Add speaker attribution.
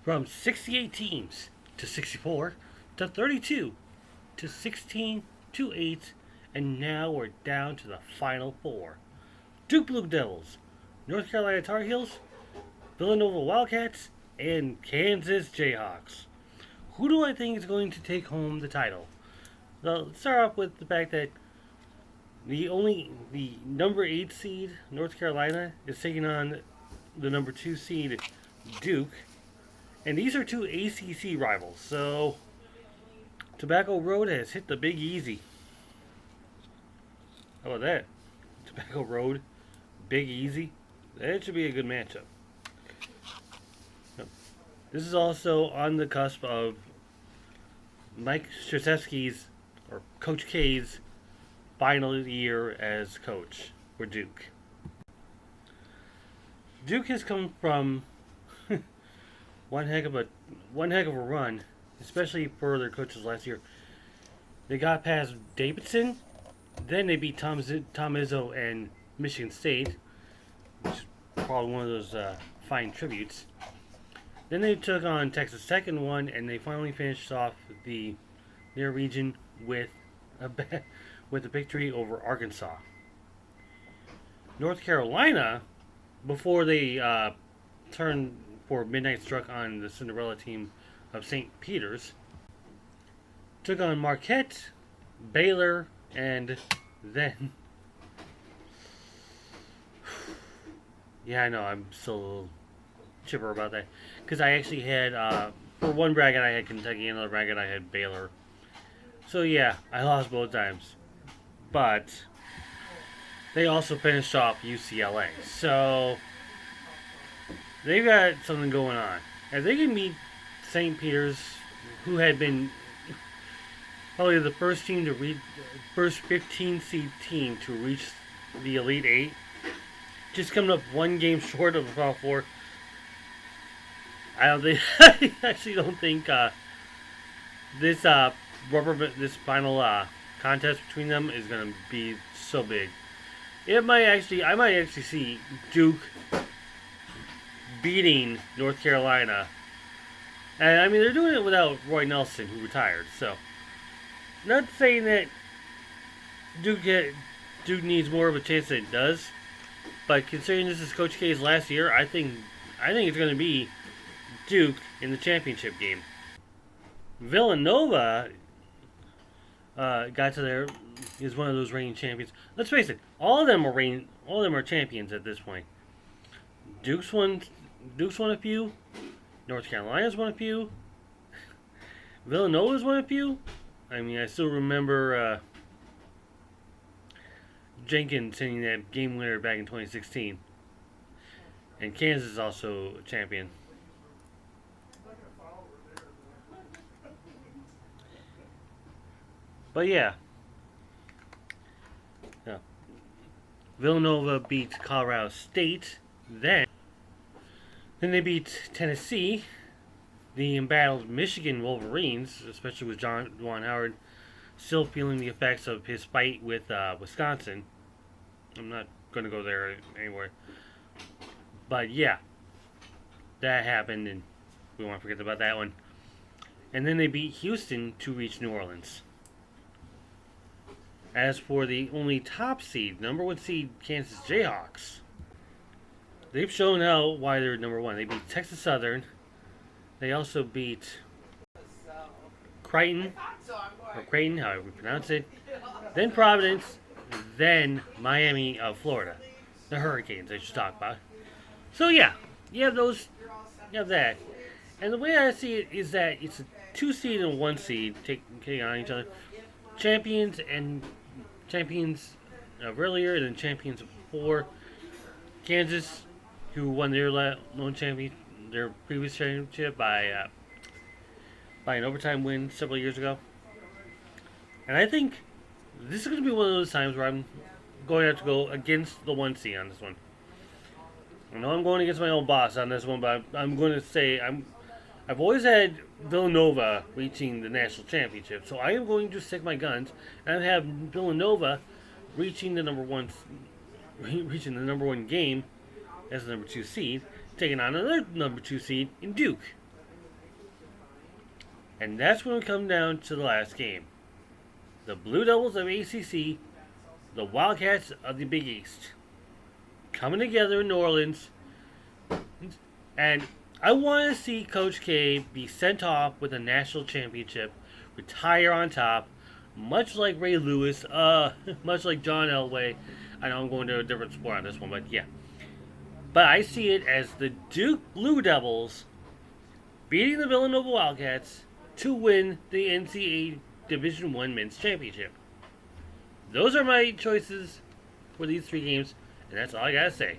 Speaker 1: From 68 teams to 64 to 32 to 16 to 8, and now we're down to the final four. Duke Blue Devils, North Carolina Tar Heels, Villanova Wildcats, and Kansas Jayhawks. Who do I think is going to take home the title? Well, let's start off with the fact that the number 8 seed, North Carolina, is taking on the number 2 seed, Duke. And these are two ACC rivals, so Tobacco Road has hit the Big Easy. How about that? Tobacco Road, Big Easy. That should be a good matchup. This is also on the cusp of Mike Krzyzewski's, or Coach K's, final year as coach for Duke. Duke has come from one heck of a run, especially for their coaches last year. They got past Davidson, then they beat Tom Izzo and Michigan State, which is probably one of those fine tributes. Then they took on Texas Tech in one, and they finally finished off their region with a victory over Arkansas. North Carolina, before they turned for midnight struck on the Cinderella team of St. Peter's, took on Marquette, Baylor, and then yeah, I know, I'm still a little chipper about that, because I actually had for one bracket I had Kentucky, another bracket I had Baylor. So yeah, I lost both times, but they also finished off UCLA, so they've got something going on. If they can meet St. Peter's, who had been probably the first 15 seed team to reach the Elite Eight, just coming up one game short of the Final Four. I actually don't think this final contest between them is going to be so big. I might actually see Duke beating North Carolina, and I mean they're doing it without Roy Nelson, who retired. So, not saying that Duke needs more of a chance than it does, but considering this is Coach K's last year, I think it's going to be Duke in the championship game. Villanova is one of those reigning champions. Let's face it, all of them are champions at this point. Duke's won a few. North Carolina's won a few. Villanova's won a few. I mean, I still remember Jenkins hitting that game winner back in 2016. And Kansas is also a champion. But yeah. Villanova beat Colorado State. Then they beat Tennessee. The embattled Michigan Wolverines, especially with Juwan Howard still feeling the effects of his fight with Wisconsin. I'm not going to go there anywhere. But yeah, that happened, and we won't forget about that one. And then they beat Houston to reach New Orleans. As for the only top seed, number 1 seed Kansas Jayhawks, they've shown why they're number 1. They beat Texas Southern. They also beat Creighton, or Creighton, however we pronounce it. Then Providence. Then Miami of Florida. The Hurricanes I should talk about. So yeah, you have that. And the way I see it is that it's a 2 seed and 1 seed taking on each other. Champions of earlier, and then champions of before. Kansas, who won their previous championship by an overtime win several years ago. And I think this is going to be one of those times where I'm going to have to go against the 1 seed on this one. I know I'm going against my own boss on this one, but I'm going to say I've always had Villanova reaching the national championship, so I am going to stick my guns and have Villanova reaching the number one game as the number 2 seed, taking on another number 2 seed in Duke. And that's when we come down to the last game. The Blue Devils of ACC, the Wildcats of the Big East, coming together in New Orleans. And I want to see Coach K be sent off with a national championship, retire on top, much like Ray Lewis, much like John Elway. I know I'm going to a different sport on this one, but yeah. But I see it as the Duke Blue Devils beating the Villanova Wildcats to win the NCAA Division I Men's Championship. Those are my choices for these three games, and that's all I gotta say.